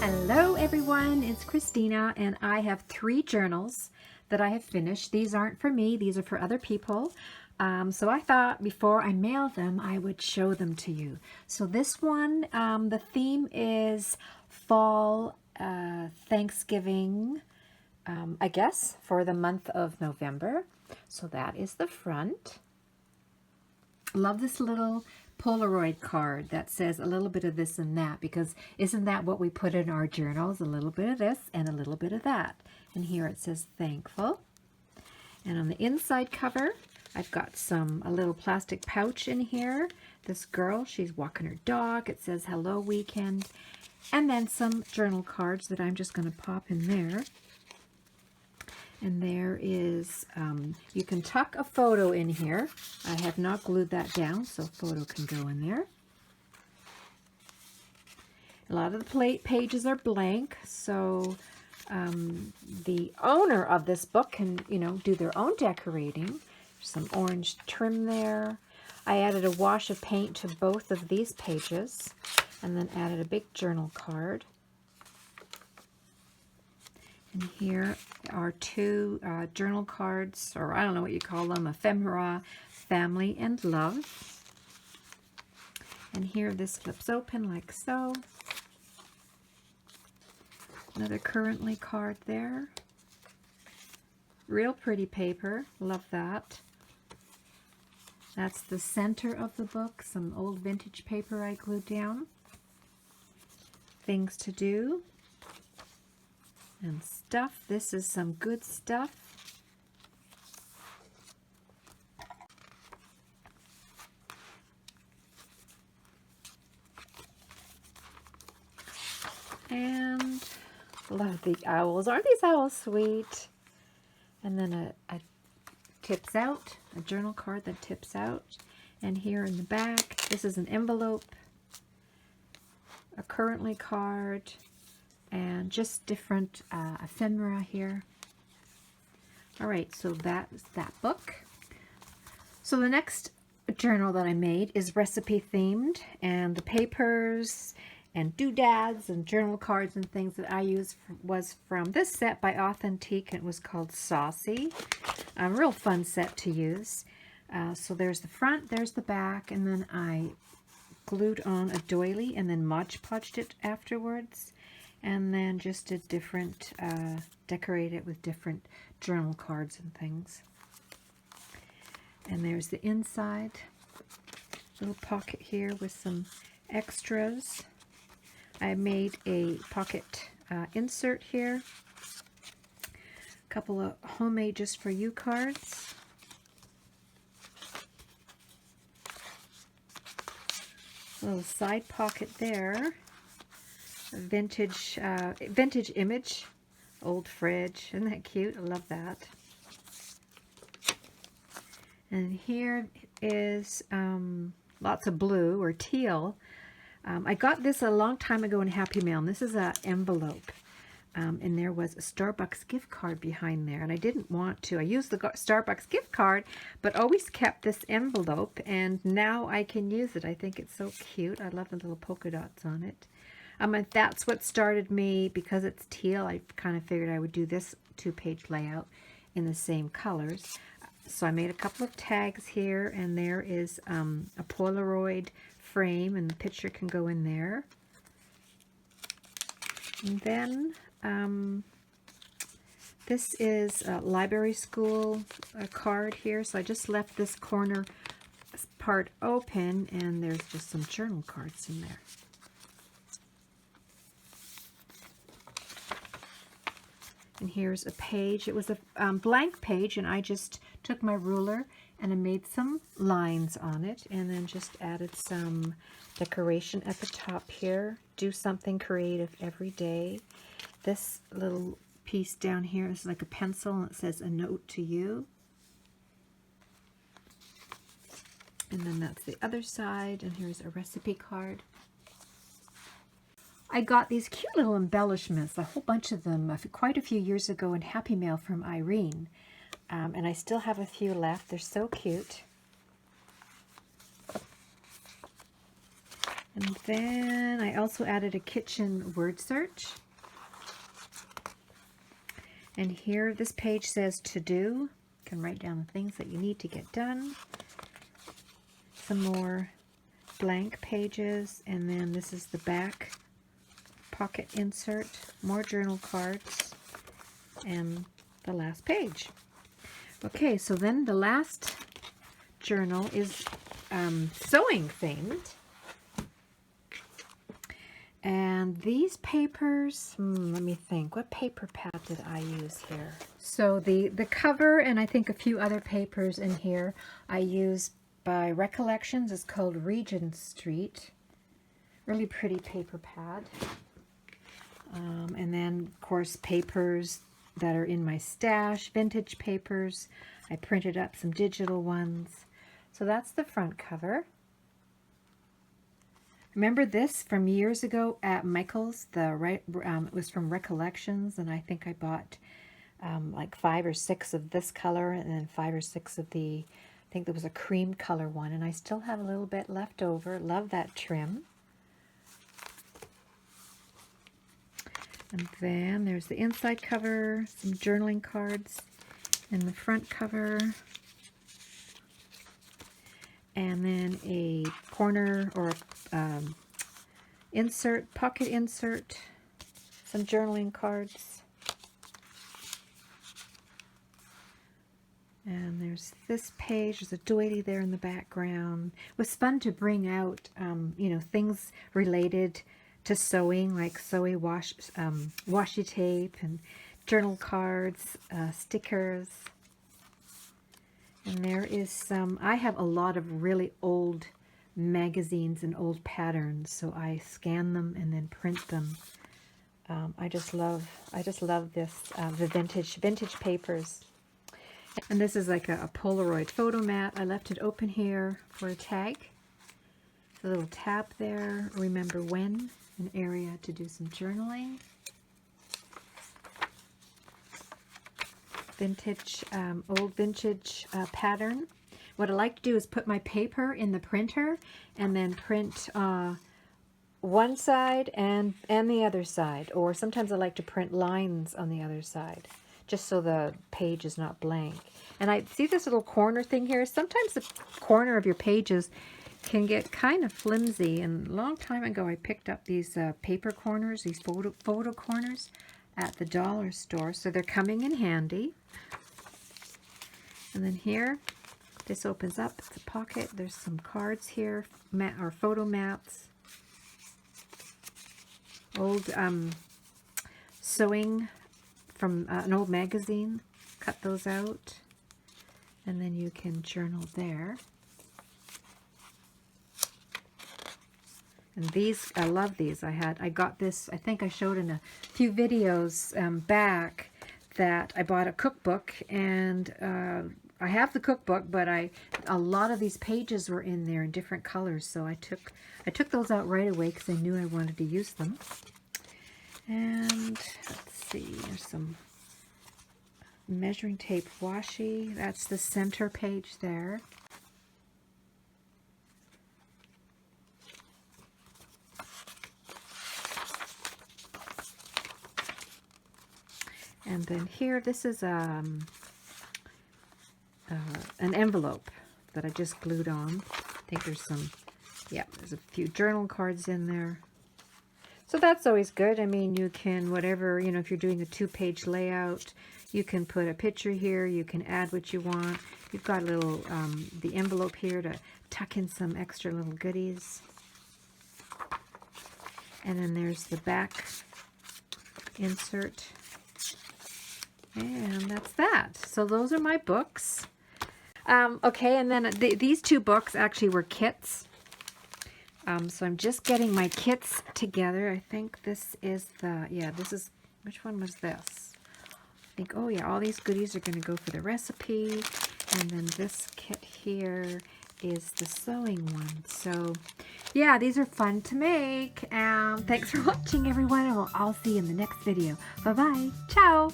Hello everyone, it's Christina and I have 3 journals that I have finished. These aren't for me, these are for other people. So I thought before I mail them, I would show them to you. So this one, the theme is fall, Thanksgiving, I guess, for the month of November. So that is the front. Love this little Polaroid card that says a little bit of this and that, because isn't that what we put in our journals? A little bit of this and a little bit of that. And here it says thankful. And on the inside cover, I've got a little plastic pouch in here. This girl, she's walking her dog. It says hello weekend. And then some journal cards that I'm just going to pop in there. And there is, you can tuck a photo in here. I have not glued that down, so a photo can go in there. A lot of the pages are blank, so the owner of this book can, do their own decorating. There's some orange trim there. I added a wash of paint to both of these pages, and then added a big journal card. And here are 2 journal cards, or I don't know what you call them, ephemera, family, and love. And here this flips open like so. Another currently card there. Real pretty paper, love that. That's the center of the book, some old vintage paper I glued down. Things to do. And stuff. This is some good stuff. And love the owls. Aren't these owls sweet? And then a tips out, a journal card that tips out. And here in the back, this is an envelope, a currently card, and just different ephemera here. All right, so that is that book. So the next journal that I made is recipe themed, and the papers and doodads and journal cards and things that I used was from this set by Authentique, and it was called Saucy. A real fun set to use. So there's the front, there's the back, and then I glued on a doily and then Mod Podged it afterwards. And then just did different, decorate it with different journal cards and things. And there's the inside. Little pocket here with some extras. I made a pocket insert here. A couple of homemade just for you cards. A little side pocket there. Vintage image, old fridge. Isn't that cute? I love that. And here is lots of blue or teal. I got this a long time ago in Happy Mail, and this is an envelope. And there was a Starbucks gift card behind there, and I didn't want to. I used the Starbucks gift card, but always kept this envelope, and now I can use it. I think it's so cute. I love the little polka dots on it. And that's what started me, because it's teal, I kind of figured I would do this 2-page layout in the same colors. So I made a couple of tags here, and there is a Polaroid frame, and the picture can go in there. And then this is a library school card here, so I just left this corner part open, and there's just some journal cards in there. And here's a page. It was a blank page, and I just took my ruler and I made some lines on it, and then just added some decoration at the top here. Do something creative every day. This little piece down here is like a pencil, and it says a note to you. And then that's the other side, and here's a recipe card. I got these cute little embellishments, a whole bunch of them, quite a few years ago in Happy Mail from Irene. And I still have a few left. They're so cute. And then I also added a kitchen word search. And here, this page says to do. You can write down the things that you need to get done. Some more blank pages, and then this is the back pocket insert, more journal cards, and the last page. Okay, so then the last journal is sewing themed. And these papers, let me think, what paper pad did I use here? So the cover and I think a few other papers in here I used by Recollections. It's called Regent Street. Really pretty paper pad. And then, of course, papers that are in my stash, vintage papers. I printed up some digital ones. So that's the front cover. Remember this from years ago at Michael's? It was from Recollections, and I think I bought like 5 or 6 of this color, and then 5 or 6 of the, I think there was a cream color one, and I still have a little bit left over. Love that trim. And then there's the inside cover, some journaling cards, and the front cover. And then a corner or insert, pocket insert, some journaling cards. And there's this page, there's a doily there in the background. It was fun to bring out, you know, things related to sewing, like sewing washi tape and journal cards, stickers. And there is some, I have a lot of really old magazines and old patterns, so I scan them and then print them. I just love this, the vintage papers. And this is like a Polaroid photo mat. I left it open here for a tag. A little tab there, remember when, an area to do some journaling. Vintage, old vintage pattern. What I like to do is put my paper in the printer and then print one side and the other side. Or sometimes I like to print lines on the other side, just so the page is not blank. And I see this little corner thing here. Sometimes the corner of your pages can get kind of flimsy. And a long time ago I picked up these paper corners, these photo corners at the dollar store. So they're coming in handy. And then here, this opens up, it's a pocket. There's some cards here, or photo mats. Old sewing from an old magazine. Cut those out. And then you can journal there. And these, I love these. I got this, I think I showed in a few videos back that I bought a cookbook, and I have the cookbook, but a lot of these pages were in there in different colors, so I took those out right away because I knew I wanted to use them. And let's see, there's some measuring tape washi. That's the center page there. And then here, this is an envelope that I just glued on. I think there's some, yeah, there's a few journal cards in there. So that's always good. I mean, you can, whatever, you know, if you're doing a 2-page layout, you can put a picture here, you can add what you want. You've got a little, the envelope here to tuck in some extra little goodies. And then there's the back insert. And that's that. So those are my books. Okay, and then these 2 books actually were kits. So I'm just getting my kits together. I think this is the, yeah, this is, which one was this? I think, oh yeah, all these goodies are going to go for the recipe. And then this kit here is the sewing one. So yeah, these are fun to make. Thanks for watching, everyone. I'll see you in the next video. Bye-bye. Ciao.